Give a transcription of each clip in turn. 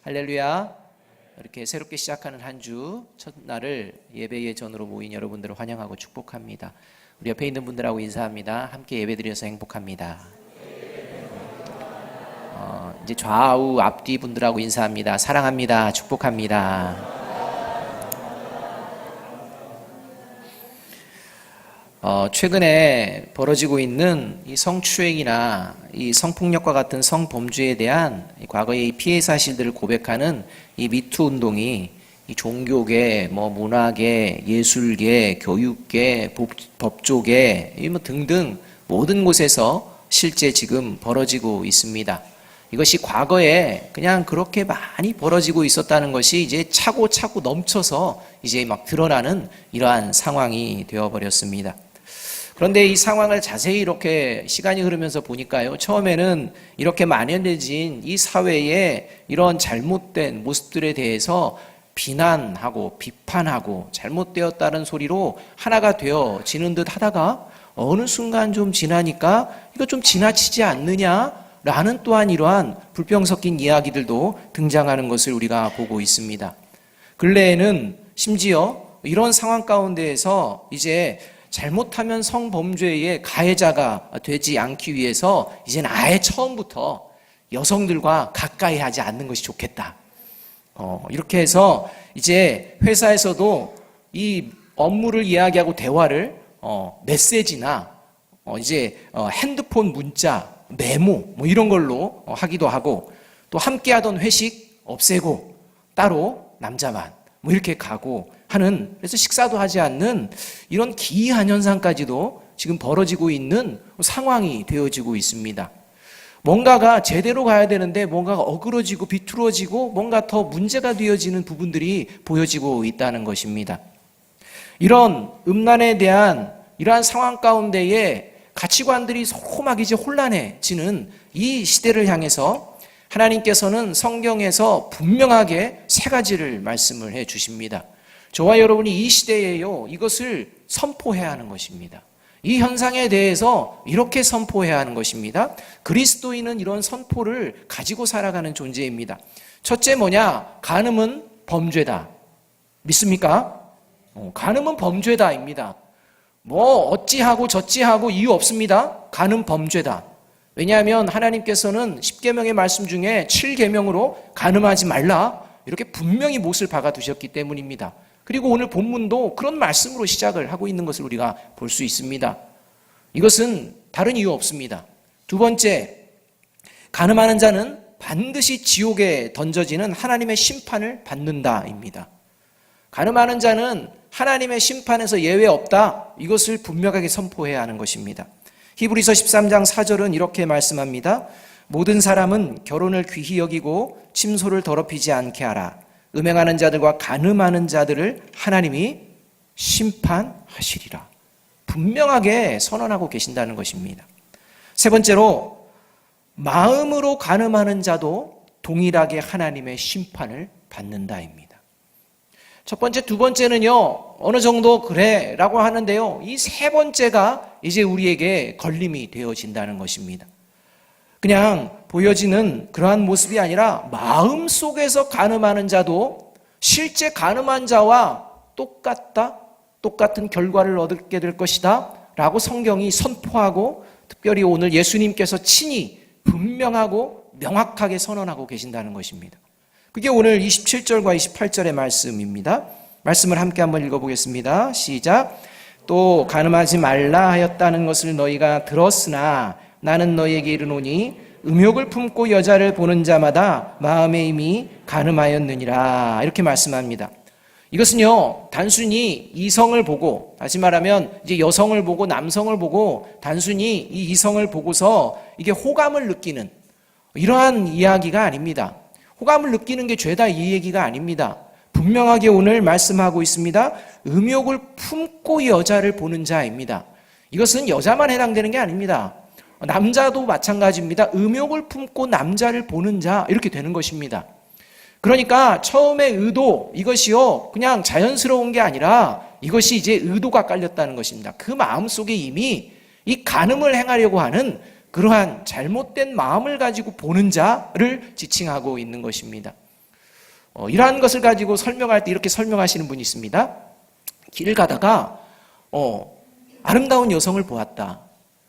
할렐루야. 이렇게 새롭게 시작하는 한 주 첫날을 예배의 전으로 모인 여러분들을 환영하고 축복합니다. 우리 옆에 있는 분들하고 인사합니다. 함께 예배드려서 행복합니다. 이제 좌우 앞뒤 분들하고 인사합니다. 사랑합니다. 축복합니다. 최근에 벌어지고 있는 이 성추행이나 이 성폭력과 같은 성범죄에 대한 과거의 피해 사실들을 고백하는 이 미투 운동이 이 종교계, 문화계, 예술계, 교육계, 법조계 등등 모든 곳에서 실제 지금 벌어지고 있습니다. 이것이 과거에 그냥 그렇게 많이 벌어지고 있었다는 것이 이제 차고 넘쳐서 이제 막 드러나는 이러한 상황이 되어버렸습니다. 그런데 이 상황을 자세히 이렇게 시간이 흐르면서 보니까요, 처음에는 이렇게 만연해진 이 사회의 이런 잘못된 모습들에 대해서 비난하고 비판하고 잘못되었다는 소리로 하나가 되어지는 듯 하다가 어느 순간 좀 지나니까 이거 좀 지나치지 않느냐라는 또한 이러한 불평 섞인 이야기들도 등장하는 것을 우리가 보고 있습니다. 근래에는 심지어 이런 상황 가운데에서 이제 잘못하면 성범죄의 가해자가 되지 않기 위해서 이제는 아예 처음부터 여성들과 가까이 하지 않는 것이 좋겠다. 이렇게 해서 이제 회사에서도 이 업무를 이야기하고 대화를 메시지나 이제 핸드폰 문자, 메모 이런 걸로 하기도 하고, 또 함께 하던 회식 없애고 따로 남자만 이렇게 가고 하는, 그래서 식사도 하지 않는 이런 기이한 현상까지도 지금 벌어지고 있는 상황이 되어지고 있습니다. 뭔가가 제대로 가야 되는데 뭔가가 어그러지고 비뚤어지고 뭔가 더 문제가 되어지는 부분들이 보여지고 있다는 것입니다. 이런 음란에 대한 이러한 상황 가운데에 가치관들이 서로 막 이제 혼란해지는 이 시대를 향해서 하나님께서는 성경에서 분명하게 세 가지를 말씀을 해 주십니다. 저와 여러분이 이 시대에요, 이것을 선포해야 하는 것입니다. 이 현상에 대해서 이렇게 선포해야 하는 것입니다. 그리스도인은 이런 선포를 가지고 살아가는 존재입니다. 첫째 뭐냐? 간음은 범죄다. 믿습니까? 간음은 범죄다입니다. 어찌하고 저찌하고 이유 없습니다. 간음 범죄다. 왜냐하면 하나님께서는 10계명의 말씀 중에 7계명으로 간음하지 말라 이렇게 분명히 못을 박아두셨기 때문입니다. 그리고 오늘 본문도 그런 말씀으로 시작을 하고 있는 것을 우리가 볼 수 있습니다. 이것은 다른 이유 없습니다. 두 번째, 간음하는 자는 반드시 지옥에 던져지는 하나님의 심판을 받는다입니다. 간음하는 자는 하나님의 심판에서 예외 없다, 이것을 분명하게 선포해야 하는 것입니다. 히브리서 13장 4절은 이렇게 말씀합니다. 모든 사람은 결혼을 귀히 여기고 침소를 더럽히지 않게 하라. 음행하는 자들과 간음하는 자들을 하나님이 심판하시리라. 분명하게 선언하고 계신다는 것입니다. 세 번째로, 마음으로 간음하는 자도 동일하게 하나님의 심판을 받는다입니다. 첫 번째, 두 번째는요, 어느 정도 그래 라고 하는데요, 이 세 번째가 이제 우리에게 걸림이 되어진다는 것입니다. 그냥 보여지는 그러한 모습이 아니라 마음속에서 간음하는 자도 실제 간음한 자와 똑같은 결과를 얻게 될 것이다 라고 성경이 선포하고, 특별히 오늘 예수님께서 친히 분명하고 명확하게 선언하고 계신다는 것입니다. 그게 오늘 27절과 28절의 말씀입니다. 말씀을 함께 한번 읽어보겠습니다. 시작. 또 간음하지 말라 하였다는 것을 너희가 들었으나 나는 너희에게 이르노니 음욕을 품고 여자를 보는 자마다 마음에 이미 간음하였느니라. 이렇게 말씀합니다. 이것은요, 단순히 이성을 보고, 다시 말하면 이제 여성을 보고 남성을 보고 단순히 이 이성을 보고서 이게 호감을 느끼는 이러한 이야기가 아닙니다. 호감을 느끼는 게 죄다 이 얘기가 아닙니다. 분명하게 오늘 말씀하고 있습니다. 음욕을 품고 여자를 보는 자입니다. 이것은 여자만 해당되는 게 아닙니다. 남자도 마찬가지입니다. 음욕을 품고 남자를 보는 자, 이렇게 되는 것입니다. 그러니까 처음에 의도, 이것이요 그냥 자연스러운 게 아니라 이것이 이제 의도가 깔렸다는 것입니다. 그 마음속에 이미 이 간음을 행하려고 하는 그러한 잘못된 마음을 가지고 보는 자를 지칭하고 있는 것입니다. 이러한 것을 가지고 설명할 때 이렇게 설명하시는 분이 있습니다. 길을 가다가 아름다운 여성을 보았다.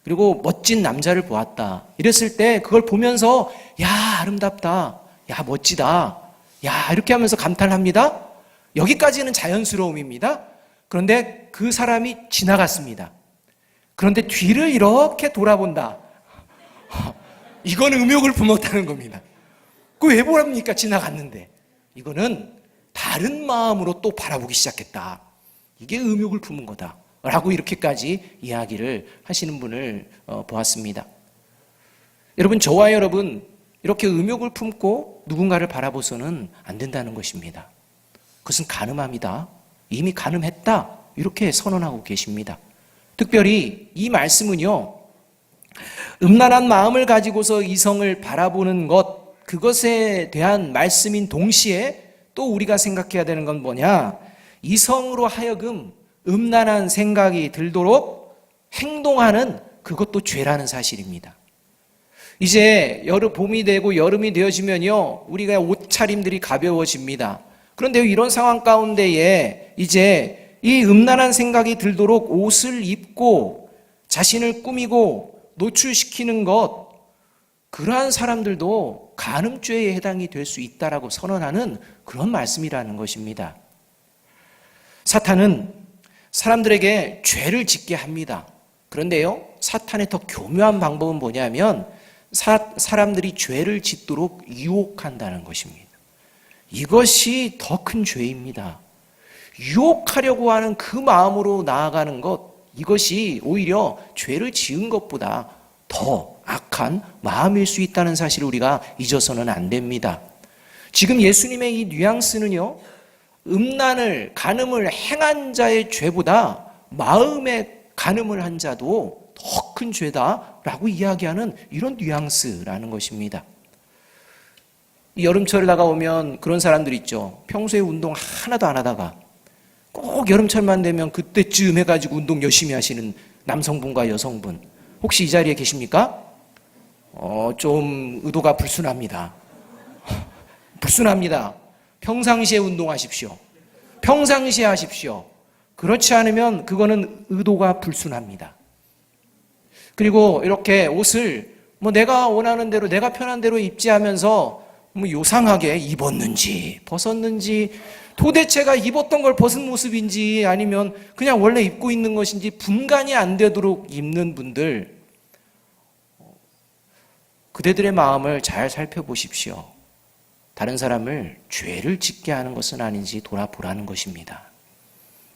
그리고 멋진 남자를 보았다. 이랬을 때 그걸 보면서 야, 아름답다. 야, 멋지다. 야, 이렇게 하면서 감탄을 합니다. 여기까지는 자연스러움입니다. 그런데 그 사람이 지나갔습니다. 그런데 뒤를 이렇게 돌아본다. 이거는 음욕을 품었다는 겁니다. 그 왜 보랍니까? 지나갔는데. 이거는 다른 마음으로 또 바라보기 시작했다. 이게 음욕을 품은 거다. 라고 이렇게까지 이야기를 하시는 분을 보았습니다. 여러분, 저와 여러분, 이렇게 음욕을 품고 누군가를 바라보서는 안 된다는 것입니다. 그것은 간음함이다. 이미 간음했다. 이렇게 선언하고 계십니다. 특별히 이 말씀은요, 음란한 마음을 가지고서 이성을 바라보는 것, 그것에 대한 말씀인 동시에 또 우리가 생각해야 되는 건 뭐냐? 이성으로 하여금 음란한 생각이 들도록 행동하는 그것도 죄라는 사실입니다. 이제 봄이 되고 여름이 되어지면요, 우리가 옷차림들이 가벼워집니다. 그런데 이런 상황 가운데에 이제 이 음란한 생각이 들도록 옷을 입고 자신을 꾸미고 노출시키는 것, 그러한 사람들도 간음죄에 해당이 될 수 있다라고 선언하는 그런 말씀이라는 것입니다. 사탄은 사람들에게 죄를 짓게 합니다. 그런데요, 사탄의 더 교묘한 방법은 뭐냐면 사람들이 죄를 짓도록 유혹한다는 것입니다. 이것이 더 큰 죄입니다. 유혹하려고 하는 그 마음으로 나아가는 것, 이것이 오히려 죄를 지은 것보다 더 악한 마음일 수 있다는 사실을 우리가 잊어서는 안 됩니다. 지금 예수님의 이 뉘앙스는요, 음란을, 간음을 행한 자의 죄보다 마음에 간음을 한 자도 더 큰 죄다라고 이야기하는 이런 뉘앙스라는 것입니다. 여름철 다가오면 그런 사람들 있죠. 평소에 운동 하나도 안 하다가 꼭 여름철만 되면 그때쯤 해가지고 운동 열심히 하시는 남성분과 여성분, 혹시 이 자리에 계십니까? 좀 의도가 불순합니다. 불순합니다. 평상시에 운동하십시오. 평상시에 하십시오. 그렇지 않으면 그거는 의도가 불순합니다. 그리고 이렇게 옷을 내가 원하는 대로, 내가 편한 대로 입지 하면서 요상하게 입었는지 벗었는지, 도대체가 입었던 걸 벗은 모습인지 아니면 그냥 원래 입고 있는 것인지 분간이 안 되도록 입는 분들, 그대들의 마음을 잘 살펴보십시오. 다른 사람을 죄를 짓게 하는 것은 아닌지 돌아보라는 것입니다.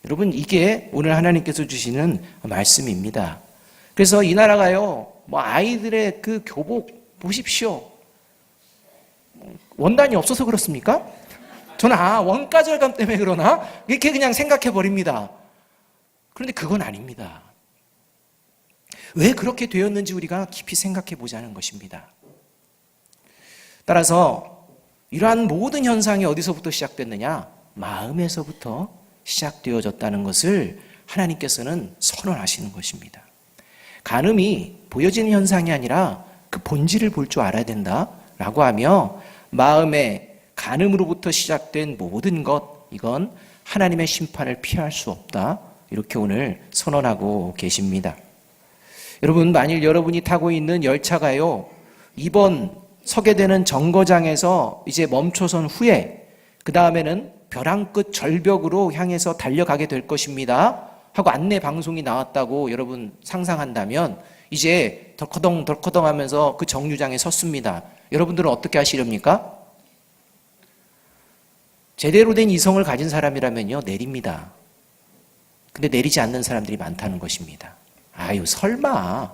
여러분, 이게 오늘 하나님께서 주시는 말씀입니다. 그래서 이 나라가요, 아이들의 그 교복 보십시오. 원단이 없어서 그렇습니까? 저는 원가 절감 때문에 그러나? 이렇게 그냥 생각해 버립니다. 그런데 그건 아닙니다. 왜 그렇게 되었는지 우리가 깊이 생각해 보자는 것입니다. 따라서 이러한 모든 현상이 어디서부터 시작됐느냐? 마음에서부터 시작되어졌다는 것을 하나님께서는 선언하시는 것입니다. 간음이 보여지는 현상이 아니라 그 본질을 볼 줄 알아야 된다라고 하며, 마음의 간음으로부터 시작된 모든 것, 이건 하나님의 심판을 피할 수 없다, 이렇게 오늘 선언하고 계십니다. 여러분, 만일 여러분이 타고 있는 열차가요, 이번 서게 되는 정거장에서 이제 멈춰선 후에 그 다음에는 벼랑 끝 절벽으로 향해서 달려가게 될 것입니다 하고 안내 방송이 나왔다고 여러분 상상한다면, 이제 덜커덩 덜커덩 하면서 그 정류장에 섰습니다. 여러분들은 어떻게 하시렵니까? 제대로 된 이성을 가진 사람이라면요, 내립니다. 근데 내리지 않는 사람들이 많다는 것입니다. 아유, 설마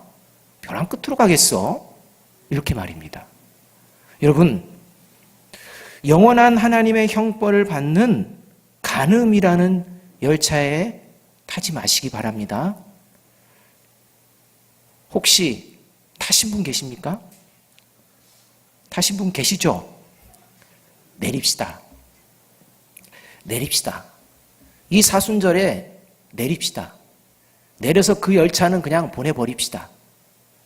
벼랑 끝으로 가겠어? 이렇게 말입니다. 여러분, 영원한 하나님의 형벌을 받는 간음이라는 열차에 타지 마시기 바랍니다. 혹시 타신 분 계십니까? 타신 분 계시죠? 내립시다. 내립시다. 이 사순절에 내립시다. 내려서 그 열차는 그냥 보내버립시다.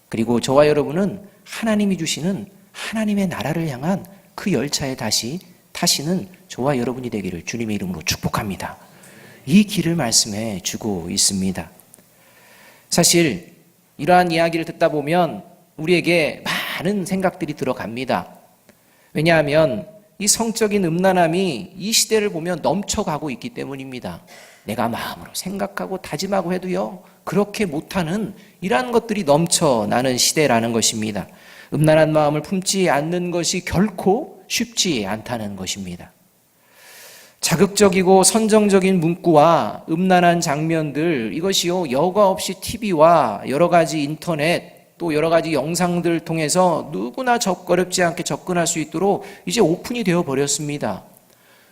그리고 저와 여러분은 하나님이 주시는 하나님의 나라를 향한 그 열차에 다시 타시는 저와 여러분이 되기를 주님의 이름으로 축복합니다. 이 길을 말씀해 주고 있습니다. 사실 이러한 이야기를 듣다 보면 우리에게 많은 생각들이 들어갑니다. 왜냐하면 이 성적인 음란함이 이 시대를 보면 넘쳐가고 있기 때문입니다. 내가 마음으로 생각하고 다짐하고 해도요, 그렇게 못하는 이러한 것들이 넘쳐나는 시대라는 것입니다. 음란한 마음을 품지 않는 것이 결코 쉽지 않다는 것입니다. 자극적이고 선정적인 문구와 음란한 장면들, 이것이요, 여과 없이 TV와 여러 가지 인터넷, 또 여러 가지 영상들을 통해서 누구나 어렵지 않게 접근할 수 있도록 이제 오픈이 되어 버렸습니다.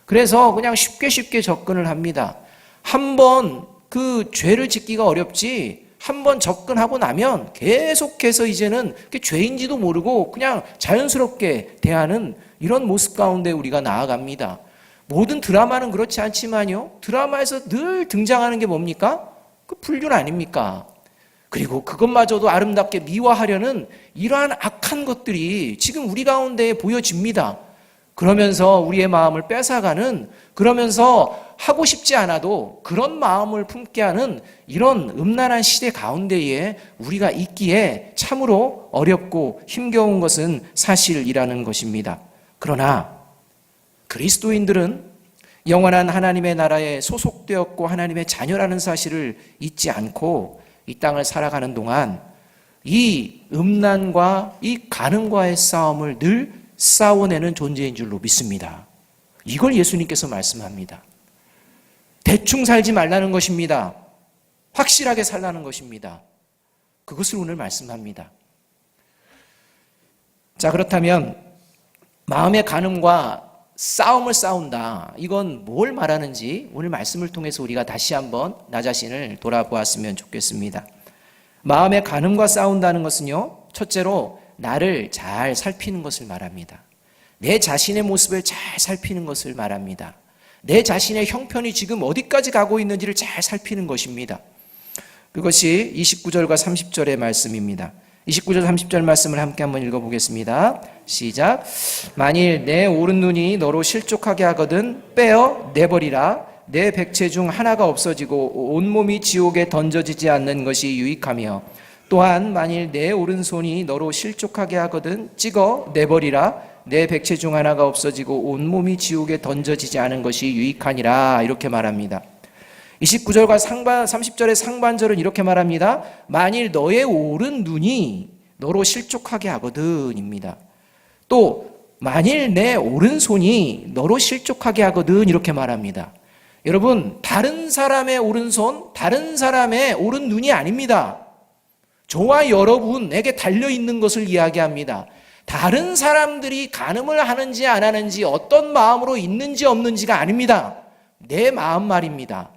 그래서 그냥 쉽게 접근을 합니다. 한번 그 죄를 짓기가 어렵지, 한번 접근하고 나면 계속해서 이제는 죄인지도 모르고 그냥 자연스럽게 대하는 이런 모습 가운데 우리가 나아갑니다. 모든 드라마는 그렇지 않지만요, 드라마에서 늘 등장하는 게 뭡니까? 그 불륜 아닙니까? 그리고 그것마저도 아름답게 미화하려는 이러한 악한 것들이 지금 우리 가운데 보여집니다. 그러면서 우리의 마음을 뺏어가는, 그러면서 하고 싶지 않아도 그런 마음을 품게 하는 이런 음란한 시대 가운데에 우리가 있기에 참으로 어렵고 힘겨운 것은 사실이라는 것입니다. 그러나 그리스도인들은 영원한 하나님의 나라에 소속되었고 하나님의 자녀라는 사실을 잊지 않고 이 땅을 살아가는 동안 이 음란과 이 간음과의 싸움을 늘 싸워내는 존재인 줄로 믿습니다. 이걸 예수님께서 말씀합니다. 대충 살지 말라는 것입니다. 확실하게 살라는 것입니다. 그것을 오늘 말씀합니다. 자, 그렇다면 마음의 간음과 싸움을 싸운다, 이건 뭘 말하는지 오늘 말씀을 통해서 우리가 다시 한번 나 자신을 돌아보았으면 좋겠습니다. 마음의 간음과 싸운다는 것은요, 첫째로 나를 잘 살피는 것을 말합니다. 내 자신의 모습을 잘 살피는 것을 말합니다. 내 자신의 형편이 지금 어디까지 가고 있는지를 잘 살피는 것입니다. 그것이 29절과 30절의 말씀입니다. 29절 30절 말씀을 함께 한번 읽어보겠습니다. 시작. 만일 내 오른 눈이 너로 실족하게 하거든 빼어 내버리라. 내 백체 중 하나가 없어지고 온몸이 지옥에 던져지지 않는 것이 유익하며, 또한 만일 내 오른손이 너로 실족하게 하거든 찍어 내버리라. 내 백체 중 하나가 없어지고 온몸이 지옥에 던져지지 않은 것이 유익하니라. 이렇게 말합니다. 29절과 30절의 상반절은 이렇게 말합니다. 만일 너의 오른 눈이 너로 실족하게 하거든입니다. 또 만일 내 오른손이 너로 실족하게 하거든, 이렇게 말합니다. 여러분, 다른 사람의 오른손, 다른 사람의 오른 눈이 아닙니다. 저와 여러분에게 달려있는 것을 이야기합니다. 다른 사람들이 간음을 하는지 안 하는지, 어떤 마음으로 있는지 없는지가 아닙니다. 내 마음 말입니다.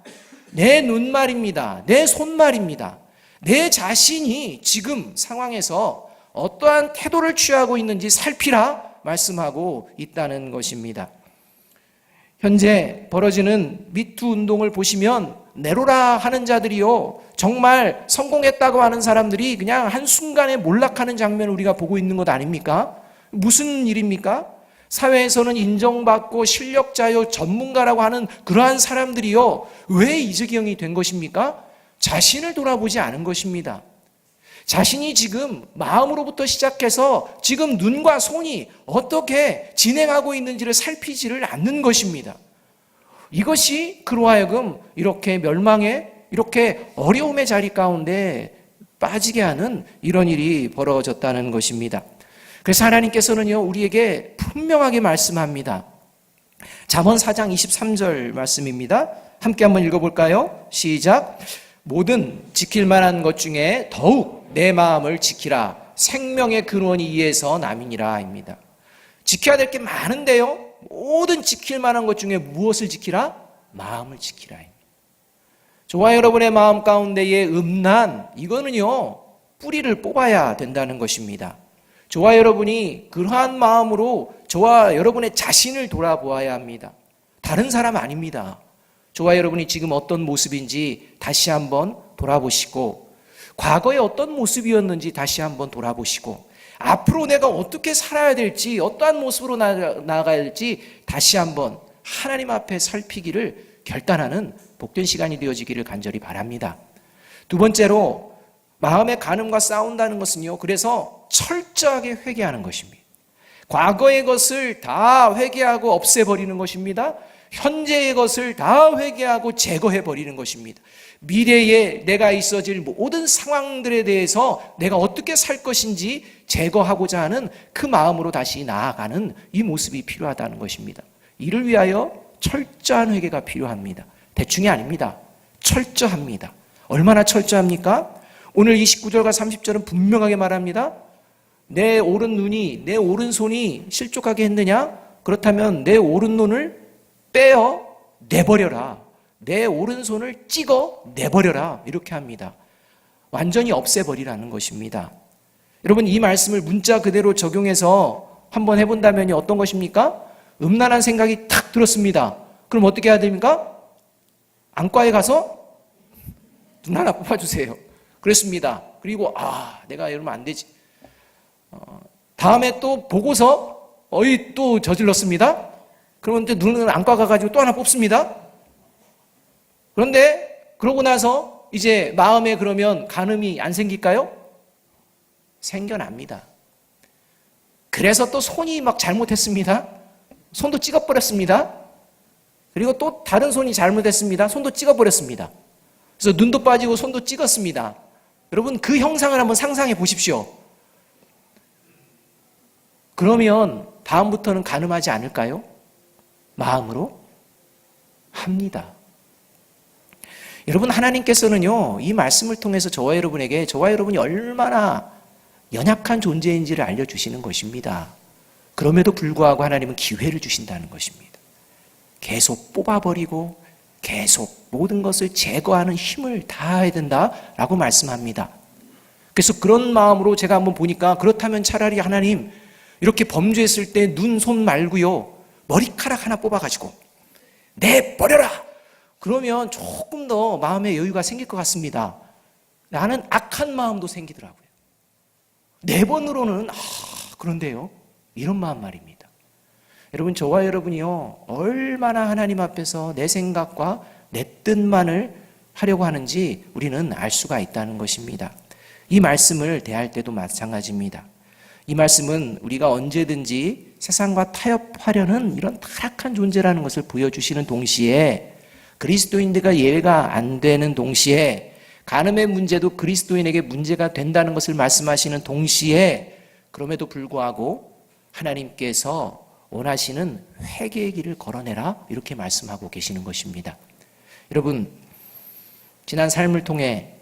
내 눈 말입니다. 내 손 말입니다. 내 자신이 지금 상황에서 어떠한 태도를 취하고 있는지 살피라 말씀하고 있다는 것입니다. 현재 벌어지는 미투 운동을 보시면 내로라 하는 자들이요, 정말 성공했다고 하는 사람들이 그냥 한순간에 몰락하는 장면을 우리가 보고 있는 것 아닙니까? 무슨 일입니까? 사회에서는 인정받고 실력자요, 전문가라고 하는 그러한 사람들이요, 왜 이 지경이 된 것입니까? 자신을 돌아보지 않은 것입니다. 자신이 지금 마음으로부터 시작해서 지금 눈과 손이 어떻게 진행하고 있는지를 살피지를 않는 것입니다. 이것이 그로 하여금 이렇게 멸망의, 이렇게 어려움의 자리 가운데 빠지게 하는 이런 일이 벌어졌다는 것입니다. 그래서 하나님께서는요, 우리에게 분명하게 말씀합니다. 잠언 4장 23절 말씀입니다. 함께 한번 읽어볼까요? 시작. 모든 지킬 만한 것 중에 더욱 내 마음을 지키라. 생명의 근원이 이에서 남이니라 입니다. 지켜야 될 게 많은데요, 모든 지킬 만한 것 중에 무엇을 지키라? 마음을 지키라. 저와 여러분의 마음 가운데의 음란, 이거는요, 뿌리를 뽑아야 된다는 것입니다. 저와 여러분이 그러한 마음으로 저와 여러분의 자신을 돌아보아야 합니다. 다른 사람 아닙니다. 저와 여러분이 지금 어떤 모습인지 다시 한번 돌아보시고, 과거에 어떤 모습이었는지 다시 한번 돌아보시고, 앞으로 내가 어떻게 살아야 될지, 어떠한 모습으로 나아가야 될지 다시 한번 하나님 앞에 살피기를 결단하는 복된 시간이 되어지기를 간절히 바랍니다. 두 번째로 마음의 간음과 싸운다는 것은요, 그래서 철저하게 회개하는 것입니다. 과거의 것을 다 회개하고 없애버리는 것입니다. 현재의 것을 다 회개하고 제거해버리는 것입니다. 미래에 내가 있어질 모든 상황들에 대해서 내가 어떻게 살 것인지 제거하고자 하는 그 마음으로 다시 나아가는 이 모습이 필요하다는 것입니다. 이를 위하여 철저한 회개가 필요합니다. 대충이 아닙니다. 철저합니다. 얼마나 철저합니까? 오늘 29절과 30절은 분명하게 말합니다. 내 오른눈이 내 오른손이 실족하게 했느냐? 그렇다면 내 오른눈을 빼어 내버려라. 내 오른손을 찍어 내버려라. 이렇게 합니다. 완전히 없애버리라는 것입니다. 여러분, 이 말씀을 문자 그대로 적용해서 한번 해본다면 어떤 것입니까? 음란한 생각이 탁 들었습니다. 그럼 어떻게 해야 됩니까? 안과에 가서 눈 하나 뽑아주세요. 그랬습니다. 그리고 내가 이러면 안 되지. 다음에 또 보고서 또 저질렀습니다. 그러면 이제 눈은 안과 가가지고 또 하나 뽑습니다. 그런데 그러고 나서 이제 마음에 그러면 간음이 안 생길까요? 생겨납니다. 그래서 또 손이 막 잘못했습니다. 손도 찍어버렸습니다. 그리고 또 다른 손이 잘못했습니다. 손도 찍어버렸습니다. 그래서 눈도 빠지고 손도 찍었습니다. 여러분, 그 형상을 한번 상상해 보십시오. 그러면 다음부터는 간음하지 않을까요? 마음으로 합니다. 여러분, 하나님께서는요, 이 말씀을 통해서 저와 여러분이 얼마나 연약한 존재인지를 알려주시는 것입니다. 그럼에도 불구하고 하나님은 기회를 주신다는 것입니다. 계속 뽑아버리고 계속 모든 것을 제거하는 힘을 다해야 된다라고 말씀합니다. 그래서 그런 마음으로 제가 한번 보니까, 그렇다면 차라리 하나님, 이렇게 범죄했을 때 눈, 손 말고요, 머리카락 하나 뽑아가지고 내버려라. 그러면 조금 더 마음의 여유가 생길 것 같습니다. 나는 악한 마음도 생기더라고요. 네 번으로는 그런데요, 이런 마음 말입니다. 여러분, 저와 여러분이요, 얼마나 하나님 앞에서 내 생각과 내 뜻만을 하려고 하는지 우리는 알 수가 있다는 것입니다. 이 말씀을 대할 때도 마찬가지입니다. 이 말씀은 우리가 언제든지 세상과 타협하려는 이런 타락한 존재라는 것을 보여주시는 동시에, 그리스도인들과 예외가 안 되는 동시에, 간음의 문제도 그리스도인에게 문제가 된다는 것을 말씀하시는 동시에, 그럼에도 불구하고 하나님께서 원하시는 회개의 길을 걸어내라, 이렇게 말씀하고 계시는 것입니다. 여러분, 지난 삶을 통해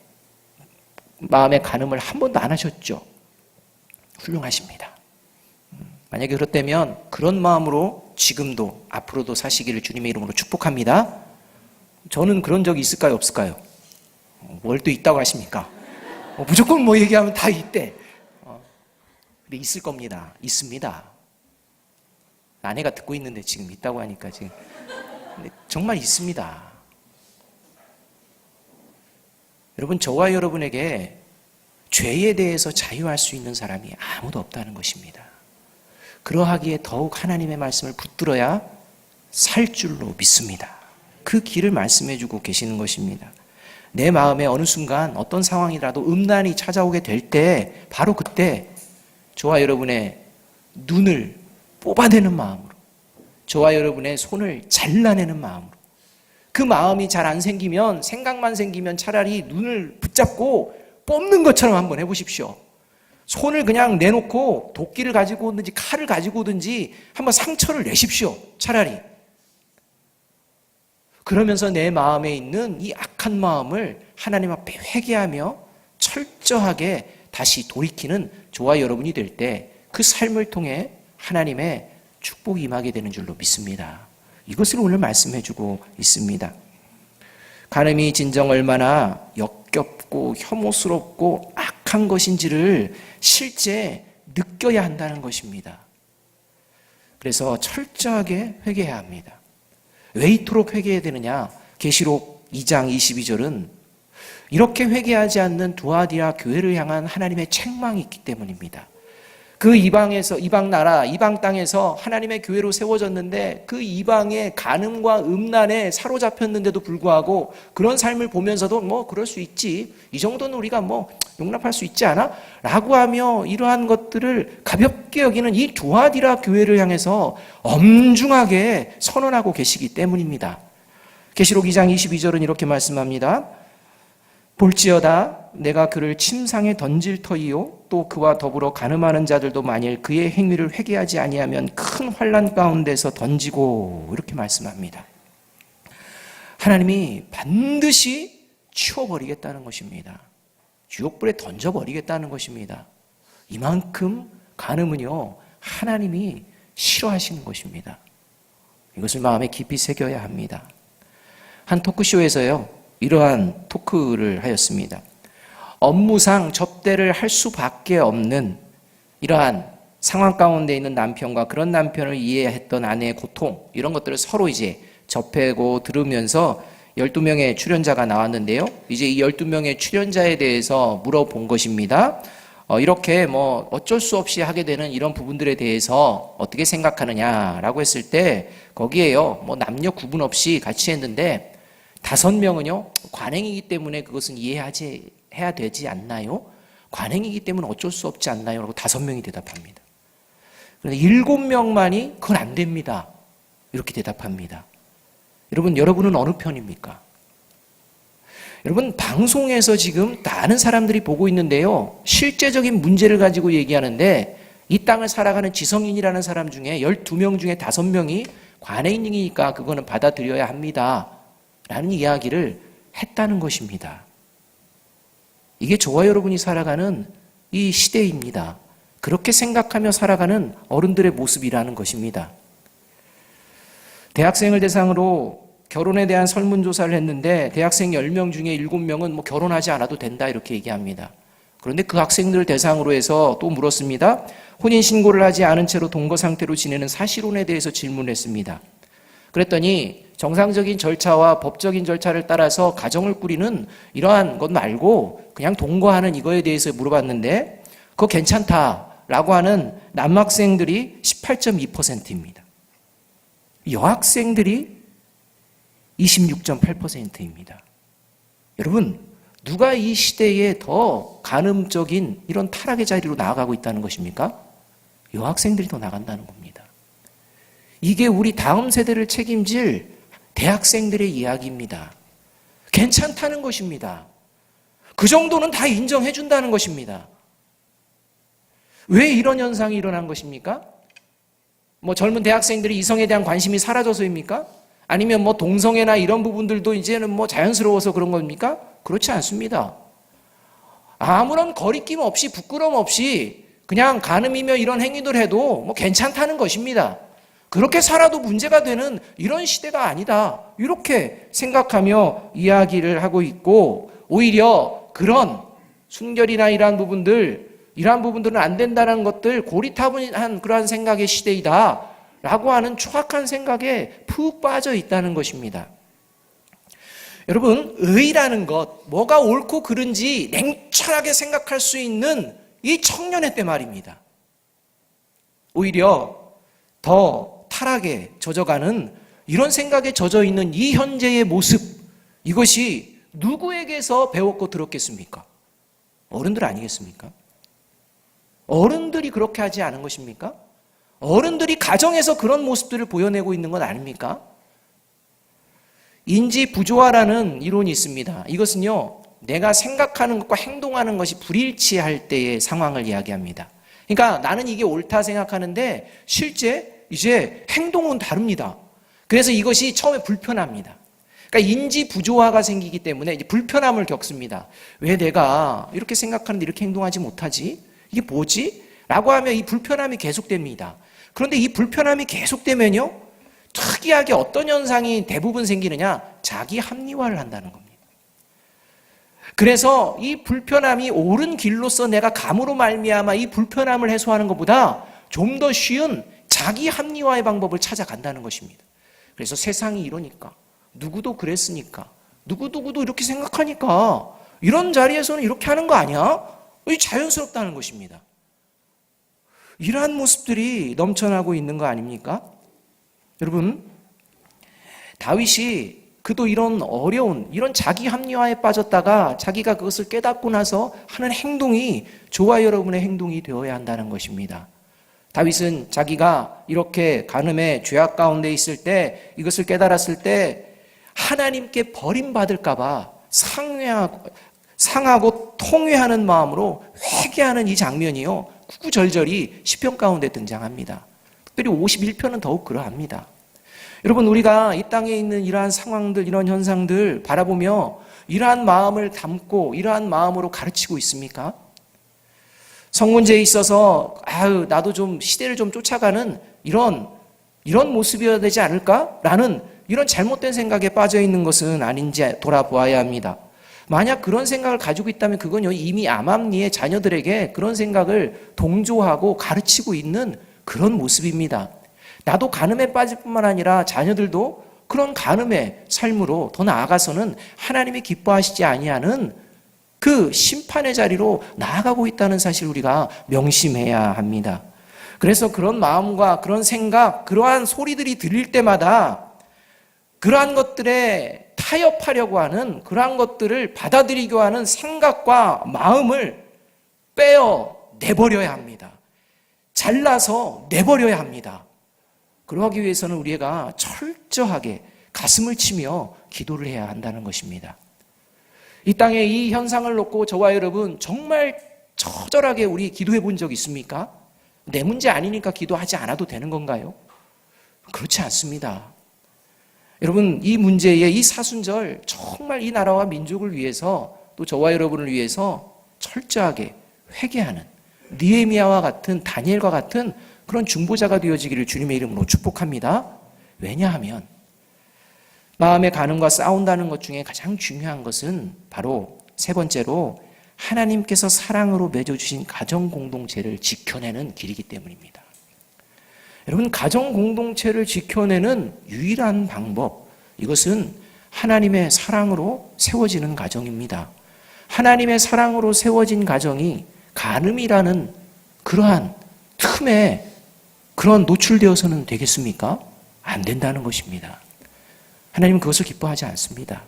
마음의 간음을 한 번도 안 하셨죠? 훌륭하십니다. 만약에 그렇다면 그런 마음으로 지금도 앞으로도 사시기를 주님의 이름으로 축복합니다. 저는 그런 적이 있을까요, 없을까요? 뭘 또 있다고 하십니까? 무조건 얘기하면 다 있대. 근데 있을 겁니다. 있습니다. 아내가 듣고 있는데 지금 있다고 하니까 지금. 근데 정말 있습니다. 여러분, 저와 여러분에게 죄에 대해서 자유할 수 있는 사람이 아무도 없다는 것입니다. 그러하기에 더욱 하나님의 말씀을 붙들어야 살 줄로 믿습니다. 그 길을 말씀해주고 계시는 것입니다. 내 마음에 어느 순간 어떤 상황이라도 음란이 찾아오게 될 때, 바로 그때 저와 여러분의 눈을 뽑아내는 마음으로, 저와 여러분의 손을 잘라내는 마음으로, 그 마음이 잘 안 생기면, 생각만 생기면 차라리 눈을 붙잡고 뽑는 것처럼 한번 해보십시오. 손을 그냥 내놓고 도끼를 가지고 오든지 칼을 가지고 오든지 한번 상처를 내십시오. 차라리. 그러면서 내 마음에 있는 이 악한 마음을 하나님 앞에 회개하며 철저하게 다시 돌이키는 저와 여러분이 될 때, 그 삶을 통해 하나님의 축복이 임하게 되는 줄로 믿습니다. 이것을 오늘 말씀해주고 있습니다. 간음이 진정 얼마나 역겹고 혐오스럽고 악한 것인지를 실제 느껴야 한다는 것입니다. 그래서 철저하게 회개해야 합니다. 왜 이토록 회개해야 되느냐? 계시록 2장 22절은 이렇게 회개하지 않는 두아디아 교회를 향한 하나님의 책망이 있기 때문입니다. 그 이방에서, 이방 나라, 이방 땅에서 하나님의 교회로 세워졌는데 그 이방의 간음과 음란에 사로잡혔는데도 불구하고 그런 삶을 보면서도 뭐 그럴 수 있지, 이 정도는 우리가 뭐 용납할 수 있지 않아? 라고 하며 이러한 것들을 가볍게 여기는 이 두아디라 교회를 향해서 엄중하게 선언하고 계시기 때문입니다. 계시록 2장 22절은 이렇게 말씀합니다. 볼지어다 내가 그를 침상에 던질 터이요 또 그와 더불어 간음하는 자들도 만일 그의 행위를 회개하지 아니하면 큰 환난 가운데서 던지고, 이렇게 말씀합니다. 하나님이 반드시 치워버리겠다는 것입니다. 지옥불에 던져버리겠다는 것입니다. 이만큼 간음은요 하나님이 싫어하시는 것입니다. 이것을 마음에 깊이 새겨야 합니다. 한 토크쇼에서요 이러한 토크를 하였습니다. 업무상 접대를 할 수밖에 없는 이러한 상황 가운데 있는 남편과 그런 남편을 이해했던 아내의 고통, 이런 것들을 서로 이제 접하고 들으면서 12명의 출연자가 나왔는데요. 이제 이 12명의 출연자에 대해서 물어본 것입니다. 이렇게 뭐 어쩔 수 없이 하게 되는 이런 부분들에 대해서 어떻게 생각하느냐라고 했을 때 거기에요 뭐 남녀 구분 없이 같이 했는데 5명은요 관행이기 때문에 그것은 해야 되지 않나요? 관행이기 때문에 어쩔 수 없지 않나요? 라고 5명이 대답합니다. 그런데 7명만이 그건 안 됩니다. 이렇게 대답합니다. 여러분은 어느 편입니까? 여러분, 방송에서 지금 많은 사람들이 보고 있는데요. 실제적인 문제를 가지고 얘기하는데 이 땅을 살아가는 지성인이라는 사람 중에 12명 중에 5명이 관행이니까 그거는 받아들여야 합니다. 라는 이야기를 했다는 것입니다. 이게 저와 여러분이 살아가는 이 시대입니다. 그렇게 생각하며 살아가는 어른들의 모습이라는 것입니다. 대학생을 대상으로 결혼에 대한 설문조사를 했는데 대학생 10명 중에 7명은 뭐 결혼하지 않아도 된다 이렇게 얘기합니다. 그런데 그 학생들을 대상으로 해서 또 물었습니다. 혼인신고를 하지 않은 채로 동거 상태로 지내는 사실혼에 대해서 질문을 했습니다. 그랬더니 정상적인 절차와 법적인 절차를 따라서 가정을 꾸리는 이러한 것 말고 그냥 동거하는 이거에 대해서 물어봤는데 그거 괜찮다라고 하는 남학생들이 18.2%입니다. 여학생들이 26.8%입니다. 여러분, 누가 이 시대에 더 간음적인 이런 타락의 자리로 나아가고 있다는 것입니까? 여학생들이 더 나간다는 겁니다. 이게 우리 다음 세대를 책임질 대학생들의 이야기입니다. 괜찮다는 것입니다. 그 정도는 다 인정해 준다는 것입니다. 왜 이런 현상이 일어난 것입니까? 뭐 젊은 대학생들이 이성에 대한 관심이 사라져서입니까? 아니면 뭐 동성애나 이런 부분들도 이제는 뭐 자연스러워서 그런 겁니까? 그렇지 않습니다. 아무런 거리낌 없이 부끄러움 없이 그냥 간음이며 이런 행위들 해도 뭐 괜찮다는 것입니다. 그렇게 살아도 문제가 되는 이런 시대가 아니다. 이렇게 생각하며 이야기를 하고 있고 오히려 그런 순결이나 이러한 부분들은 안 된다는 것들 고리타분한 그러한 생각의 시대이다 라고 하는 추악한 생각에 푹 빠져 있다는 것입니다. 여러분, 의라는 것, 뭐가 옳고 그른지 냉철하게 생각할 수 있는 이 청년의 때 말입니다. 오히려 더 타락에 젖어가는 이런 생각에 젖어 있는 이 현재의 모습, 이것이 누구에게서 배웠고 들었겠습니까? 어른들 아니겠습니까? 어른들이 그렇게 하지 않은 것입니까? 어른들이 가정에서 그런 모습들을 보여내고 있는 건 아닙니까? 인지 부조화라는 이론이 있습니다. 이것은요, 내가 생각하는 것과 행동하는 것이 불일치할 때의 상황을 이야기합니다. 그러니까 나는 이게 옳다 생각하는데 실제 이제 행동은 다릅니다. 그래서 이것이 처음에 불편합니다. 그러니까 인지 부조화가 생기기 때문에 이제 불편함을 겪습니다. 왜 내가 이렇게 생각하는데 이렇게 행동하지 못하지? 이게 뭐지? 라고 하면 이 불편함이 계속됩니다. 그런데 이 불편함이 계속되면요, 특이하게 어떤 현상이 대부분 생기느냐? 자기 합리화를 한다는 겁니다. 그래서 이 불편함이 옳은 길로서 내가 감으로 말미암아 이 불편함을 해소하는 것보다 좀 더 쉬운 자기 합리화의 방법을 찾아간다는 것입니다. 그래서 세상이 이러니까, 누구도 그랬으니까, 누구도 이렇게 생각하니까 이런 자리에서는 이렇게 하는 거 아니야? 자연스럽다는 것입니다. 이러한 모습들이 넘쳐나고 있는 거 아닙니까? 여러분, 다윗이 그도 이런 어려운, 이런 자기 합리화에 빠졌다가 자기가 그것을 깨닫고 나서 하는 행동이 저와 여러분의 행동이 되어야 한다는 것입니다. 다윗은 자기가 이렇게 간음의 죄악 가운데 있을 때, 이것을 깨달았을 때 하나님께 버림받을까 봐 상하고 통회하는 마음으로 회개하는 이 장면이요, 구구절절히 시편 가운데 등장합니다. 특별히 51편은 더욱 그러합니다. 여러분, 우리가 이 땅에 있는 이러한 상황들, 이런 현상들 바라보며 이러한 마음을 담고 이러한 마음으로 가르치고 있습니까? 성문제에 있어서 나도 좀 시대를 좀 쫓아가는 이런 모습이어야 되지 않을까라는 이런 잘못된 생각에 빠져 있는 것은 아닌지 돌아보아야 합니다. 만약 그런 생각을 가지고 있다면 그건요, 이미 암암리의 자녀들에게 그런 생각을 동조하고 가르치고 있는 그런 모습입니다. 나도 간음에 빠질 뿐만 아니라 자녀들도 그런 간음의 삶으로 더 나아가서는 하나님이 기뻐하시지 아니하는 그 심판의 자리로 나아가고 있다는 사실 우리가 명심해야 합니다. 그래서 그런 마음과 그런 생각, 그러한 소리들이 들릴 때마다 그러한 것들에 타협하려고 하는, 그러한 것들을 받아들이려 하는 생각과 마음을 내버려야 합니다. 잘라서 내버려야 합니다. 그러하기 위해서는 우리가 철저하게 가슴을 치며 기도를 해야 한다는 것입니다. 이 땅에 이 현상을 놓고 저와 여러분 정말 처절하게 우리 기도해 본 적 있습니까? 내 문제 아니니까 기도하지 않아도 되는 건가요? 그렇지 않습니다. 여러분, 이 문제의 이 사순절 정말 이 나라와 민족을 위해서, 또 저와 여러분을 위해서 철저하게 회개하는 느헤미야와 같은, 다니엘과 같은 그런 중보자가 되어지기를 주님의 이름으로 축복합니다. 왜냐하면 마음의 간음과 싸운다는 것 중에 가장 중요한 것은 바로 세 번째로 하나님께서 사랑으로 맺어주신 가정 공동체를 지켜내는 길이기 때문입니다. 여러분, 가정 공동체를 지켜내는 유일한 방법, 이것은 하나님의 사랑으로 세워지는 가정입니다. 하나님의 사랑으로 세워진 가정이 간음이라는 그러한 틈에 노출되어서는 되겠습니까? 안 된다는 것입니다. 하나님은 그것을 기뻐하지 않습니다.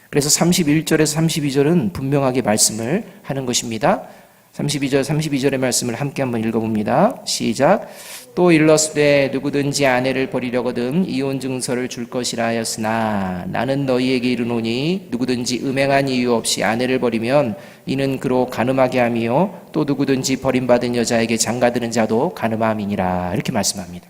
그래서 31절에서 32절은 분명하게 말씀을 하는 것입니다. 32절의 말씀을 함께 한번 읽어봅니다. 시작. 또 일렀으되 누구든지 아내를 버리려거든 이혼 증서를 줄 것이라 하였으나 나는 너희에게 이르노니 누구든지 음행한 이유 없이 아내를 버리면 이는 그로 간음하게 함이요 또 누구든지 버림받은 여자에게 장가드는 자도 간음함이니라. 이렇게 말씀합니다.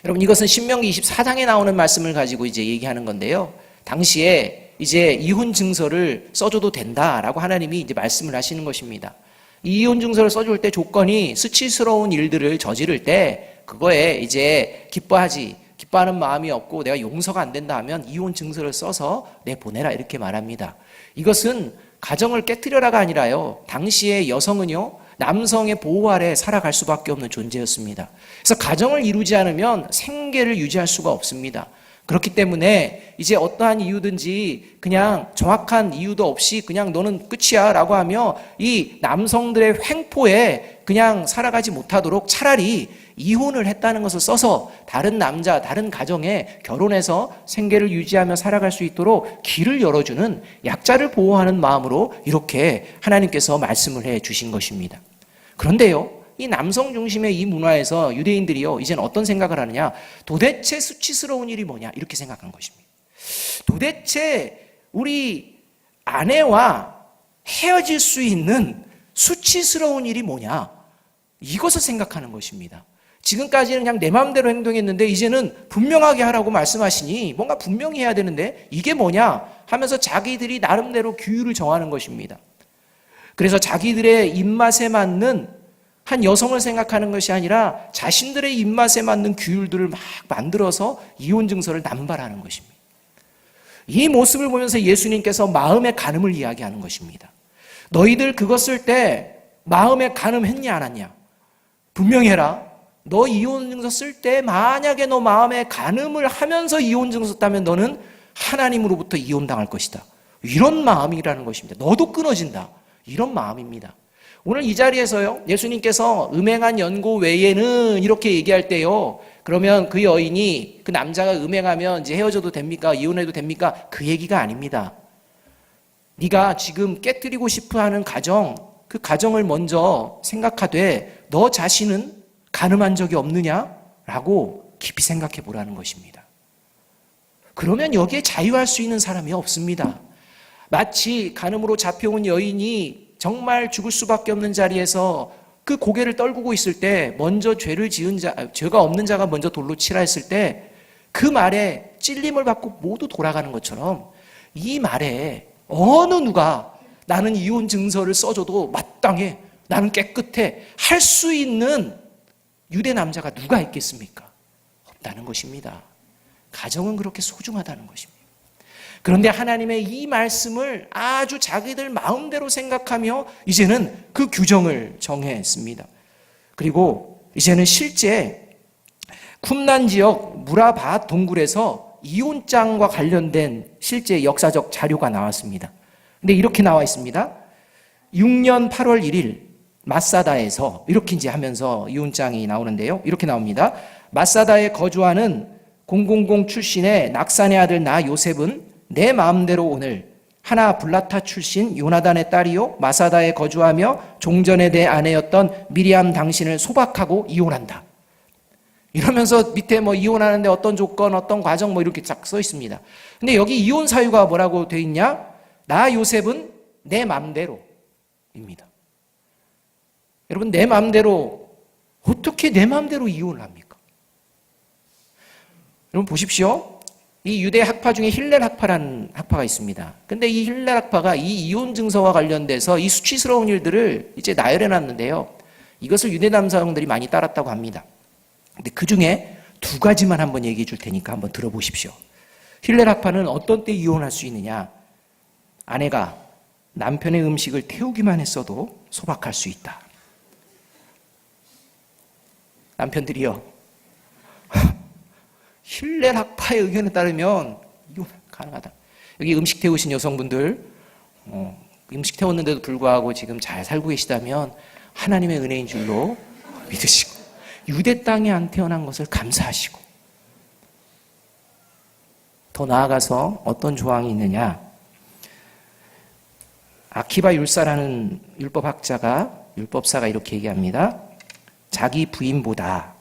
여러분, 이것은 신명기 24장에 나오는 말씀을 가지고 이제 얘기하는 건데요. 당시에 이제 이혼 증서를 써줘도 된다라고 하나님이 이제 말씀을 하시는 것입니다. 이 이혼 증서를 써줄 때 조건이 수치스러운 일들을 저지를 때 그거에 이제 기뻐하는 마음이 없고 내가 용서가 안 된다 하면 이혼 증서를 써서 내보내라, 이렇게 말합니다. 이것은 가정을 깨트려라가 아니라요, 당시의 여성은요 남성의 보호 아래 살아갈 수밖에 없는 존재였습니다. 그래서 가정을 이루지 않으면 생계를 유지할 수가 없습니다. 그렇기 때문에 이제 어떠한 이유든지 그냥 정확한 이유도 없이 그냥 너는 끝이야 라고 하며 이 남성들의 횡포에 그냥 살아가지 못하도록 차라리 이혼을 했다는 것을 써서 다른 남자, 다른 가정에 결혼해서 생계를 유지하며 살아갈 수 있도록 길을 열어주는, 약자를 보호하는 마음으로 이렇게 하나님께서 말씀을 해 주신 것입니다. 그런데요, 이 남성 중심의 이 문화에서 유대인들이요, 이제는 어떤 생각을 하느냐, 도대체 수치스러운 일이 뭐냐, 이렇게 생각한 것입니다. 도대체 우리 아내와 헤어질 수 있는 수치스러운 일이 뭐냐, 이것을 생각하는 것입니다. 지금까지는 그냥 내 마음대로 행동했는데 이제는 분명하게 하라고 말씀하시니 뭔가 분명히 해야 되는데 이게 뭐냐 하면서 자기들이 나름대로 규율을 정하는 것입니다. 그래서 자기들의 입맛에 맞는 한 여성을 생각하는 것이 아니라 자신들의 입맛에 맞는 규율들을 막 만들어서 이혼 증서를 남발하는 것입니다. 이 모습을 보면서 예수님께서 마음의 간음을 이야기하는 것입니다. 너희들 그거 쓸 때 마음에 간음했냐 안 했냐? 분명히 해라. 너 이혼 증서 쓸 때 만약에 너 마음에 간음을 하면서 이혼 증서 썼다면 너는 하나님으로부터 이혼당할 것이다. 이런 마음이라는 것입니다. 너도 끊어진다. 이런 마음입니다. 오늘 이 자리에서요, 예수님께서 음행한 연고 외에는 이렇게 얘기할 때요, 그러면 그 여인이, 그 남자가 음행하면 이제 헤어져도 됩니까? 이혼해도 됩니까? 그 얘기가 아닙니다. 네가 지금 깨뜨리고 싶어 하는 가정, 그 가정을 먼저 생각하되 너 자신은 간음한 적이 없느냐? 라고 깊이 생각해 보라는 것입니다. 그러면 여기에 자유할 수 있는 사람이 없습니다. 마치 간음으로 잡혀온 여인이 정말 죽을 수밖에 없는 자리에서 그 고개를 떨구고 있을 때 먼저 죄가 없는 자가 먼저 돌로 치라 했을 때 그 말에 찔림을 받고 모두 돌아가는 것처럼 이 말에 어느 누가 나는 이혼 증서를 써줘도 마땅해, 나는 깨끗해 할 수 있는 유대 남자가 누가 있겠습니까? 없다는 것입니다. 가정은 그렇게 소중하다는 것입니다. 그런데 하나님의 이 말씀을 아주 자기들 마음대로 생각하며 이제는 그 규정을 정했습니다. 그리고 이제는 실제 쿰난 지역 무라바앗 동굴에서 이혼장과 관련된 실제 역사적 자료가 나왔습니다. 근데 이렇게 나와 있습니다. 6년 8월 1일 마사다에서 이렇게 이제 하면서 이혼장이 나오는데요. 이렇게 나옵니다. 마사다에 거주하는 000 출신의 낙산의 아들 나 요셉은 내 마음대로 오늘 하나 블라타 출신 요나단의 딸이요 마사다에 거주하며 종전에 내 아내였던 미리암 당신을 소박하고 이혼한다. 이러면서 밑에 뭐 이혼하는데 어떤 조건, 어떤 과정 뭐 이렇게 쫙 써 있습니다. 근데 여기 이혼 사유가 뭐라고 돼 있냐? 나 요셉은 내 마음대로입니다. 여러분, 내 마음대로, 어떻게 내 마음대로 이혼을 합니까? 여러분 보십시오. 이 유대 학파 중에 힐렐 학파라는 학파가 있습니다. 근데 이 힐렐 학파가 이 이혼 증서와 관련돼서 이 수치스러운 일들을 이제 나열해 놨는데요. 이것을 유대 남성들이 많이 따랐다고 합니다. 근데 그 중에 두 가지만 한번 얘기해 줄 테니까 한번 들어보십시오. 힐렐 학파는 어떤 때 이혼할 수 있느냐? 아내가 남편의 음식을 태우기만 했어도 소박할 수 있다. 남편들이요. 힐렐 학파의 의견에 따르면 이혼 가능하다. 여기 음식 태우신 여성분들, 음식 태웠는데도 불구하고 지금 잘 살고 계시다면 하나님의 은혜인 줄로 믿으시고 유대 땅에 안 태어난 것을 감사하시고 더 나아가서 어떤 조항이 있느냐? 아키바 율사라는 율법사가 이렇게 얘기합니다. 자기 부인보다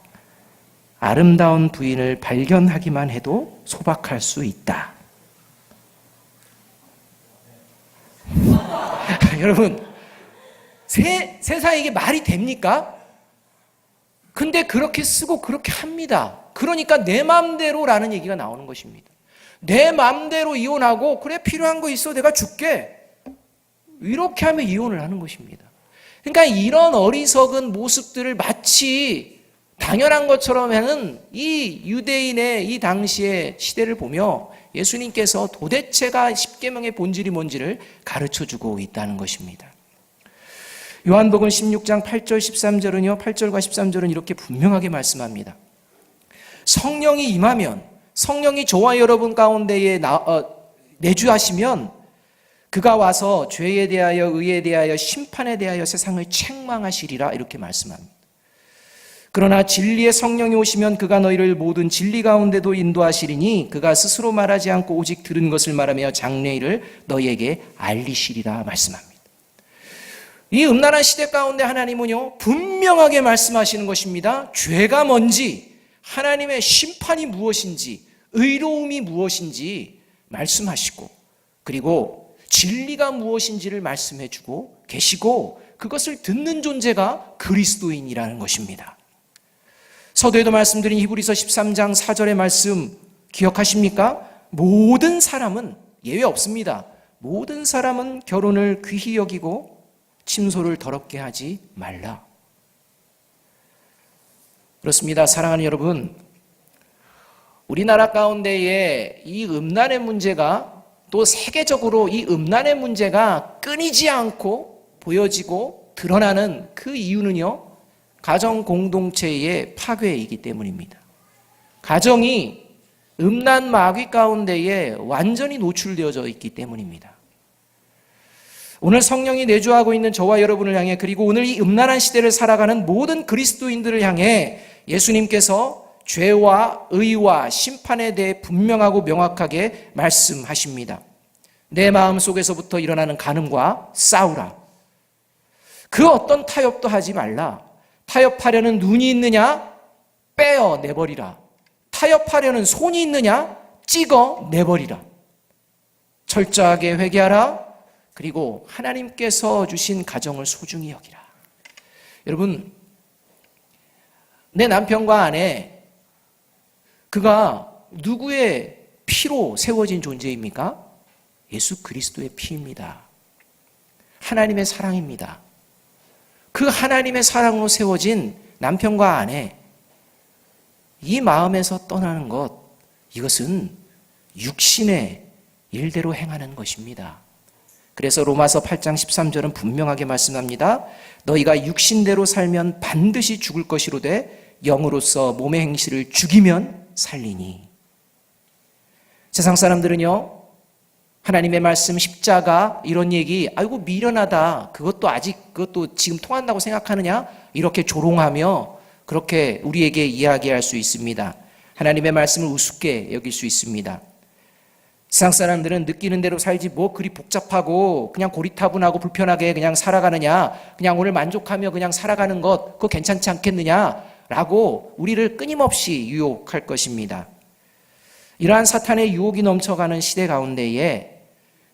아름다운 부인을 발견하기만 해도 소박할 수 있다. 여러분, 세상에 이게 말이 됩니까? 근데 그렇게 쓰고 그렇게 합니다. 그러니까 내 마음대로라는 얘기가 나오는 것입니다. 내 마음대로 이혼하고 그래 필요한 거 있어 내가 줄게. 이렇게 하면 이혼을 하는 것입니다. 그러니까 이런 어리석은 모습들을 마치 당연한 것처럼 하는 이 유대인의 이 당시의 시대를 보며 예수님께서 도대체가 십계명의 본질이 뭔지를 가르쳐주고 있다는 것입니다. 요한복음 16장 8절 13절은요. 8절과 13절은 이렇게 분명하게 말씀합니다. 성령이 임하면 성령이 저와 여러분 가운데에 내주하시면 그가 와서 죄에 대하여 의에 대하여 심판에 대하여 세상을 책망하시리라 이렇게 말씀합니다. 그러나 진리의 성령이 오시면 그가 너희를 모든 진리 가운데도 인도하시리니 그가 스스로 말하지 않고 오직 들은 것을 말하며 장래일을 너희에게 알리시리라 말씀합니다. 이 음란한 시대 가운데 하나님은요 분명하게 말씀하시는 것입니다. 죄가 뭔지, 하나님의 심판이 무엇인지, 의로움이 무엇인지 말씀하시고 그리고 진리가 무엇인지를 말씀해주고 계시고 그것을 듣는 존재가 그리스도인이라는 것입니다. 서두에도 말씀드린 히브리서 13장 4절의 말씀 기억하십니까? 모든 사람은 예외 없습니다. 모든 사람은 결혼을 귀히 여기고 침소를 더럽게 하지 말라. 그렇습니다. 사랑하는 여러분, 우리나라 가운데에 이 음란의 문제가 또 세계적으로 이 음란의 문제가 끊이지 않고 보여지고 드러나는 그 이유는요, 가정 공동체의 파괴이기 때문입니다. 가정이 음란 마귀 가운데에 완전히 노출되어져 있기 때문입니다. 오늘 성령이 내주하고 있는 저와 여러분을 향해, 그리고 오늘 이 음란한 시대를 살아가는 모든 그리스도인들을 향해 예수님께서 죄와 의와 심판에 대해 분명하고 명확하게 말씀하십니다. 내 마음 속에서부터 일어나는 간음과 싸우라. 그 어떤 타협도 하지 말라. 타협하려는 눈이 있느냐? 빼어 내버리라. 타협하려는 손이 있느냐? 찍어 내버리라. 철저하게 회개하라. 그리고 하나님께서 주신 가정을 소중히 여기라. 여러분, 내 남편과 아내, 그가 누구의 피로 세워진 존재입니까? 예수 그리스도의 피입니다. 하나님의 사랑입니다. 그 하나님의 사랑으로 세워진 남편과 아내, 이 마음에서 떠나는 것, 이것은 육신의 일대로 행하는 것입니다. 그래서 로마서 8장 13절은 분명하게 말씀합니다. 너희가 육신대로 살면 반드시 죽을 것이로되 영으로서 몸의 행실을 죽이면 살리니. 세상 사람들은요, 하나님의 말씀, 십자가, 이런 얘기, 아이고 미련하다, 그것도 지금 통한다고 생각하느냐, 이렇게 조롱하며 그렇게 우리에게 이야기할 수 있습니다. 하나님의 말씀을 우습게 여길 수 있습니다. 세상 사람들은 느끼는 대로 살지 뭐 그리 복잡하고 그냥 고리타분하고 불편하게 그냥 살아가느냐, 그냥 오늘 만족하며 그냥 살아가는 것, 그거 괜찮지 않겠느냐라고 우리를 끊임없이 유혹할 것입니다. 이러한 사탄의 유혹이 넘쳐가는 시대 가운데에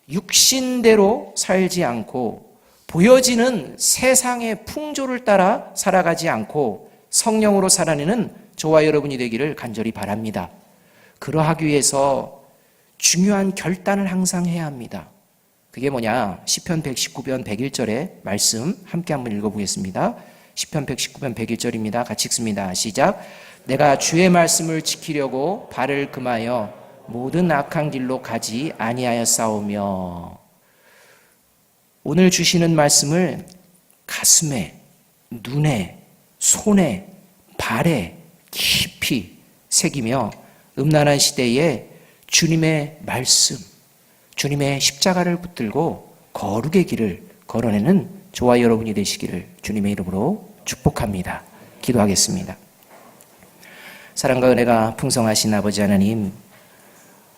육신대로 살지 않고 보여지는 세상의 풍조를 따라 살아가지 않고 성령으로 살아내는 저와 여러분이 되기를 간절히 바랍니다. 그러하기 위해서 중요한 결단을 항상 해야 합니다. 그게 뭐냐? 시편 119편 101절의 말씀 함께 한번 읽어보겠습니다. 시편 119편 101절입니다. 같이 읽습니다. 시작. 내가 주의 말씀을 지키려고 발을 금하여 모든 악한 길로 가지 아니하였사오며. 오늘 주시는 말씀을 가슴에, 눈에, 손에, 발에 깊이 새기며 음란한 시대에 주님의 말씀, 주님의 십자가를 붙들고 거룩의 길을 걸어내는 저와 여러분이 되시기를 주님의 이름으로 축복합니다. 기도하겠습니다. 사랑과 은혜가 풍성하신 아버지 하나님,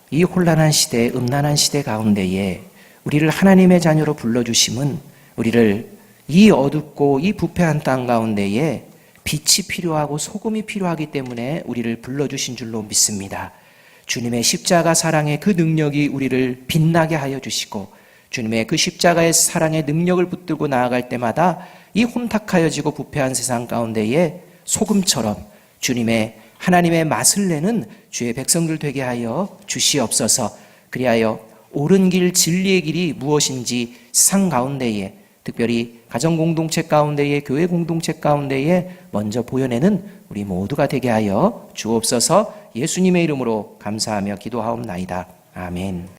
이 혼란한 시대, 음란한 시대 가운데에 우리를 하나님의 자녀로 불러주심은 우리를 이 어둡고 이 부패한 땅 가운데에 빛이 필요하고 소금이 필요하기 때문에 우리를 불러주신 줄로 믿습니다. 주님의 십자가 사랑의 그 능력이 우리를 빛나게 하여 주시고 주님의 그 십자가의 사랑의 능력을 붙들고 나아갈 때마다 이 혼탁하여지고 부패한 세상 가운데에 소금처럼 주님의 하나님의 맛을 내는 주의 백성들 되게 하여 주시옵소서. 그리하여 옳은 길 진리의 길이 무엇인지 세상 가운데에, 특별히 가정 공동체 가운데에, 교회 공동체 가운데에 먼저 보여내는 우리 모두가 되게 하여 주옵소서. 예수님의 이름으로 감사하며 기도하옵나이다. 아멘.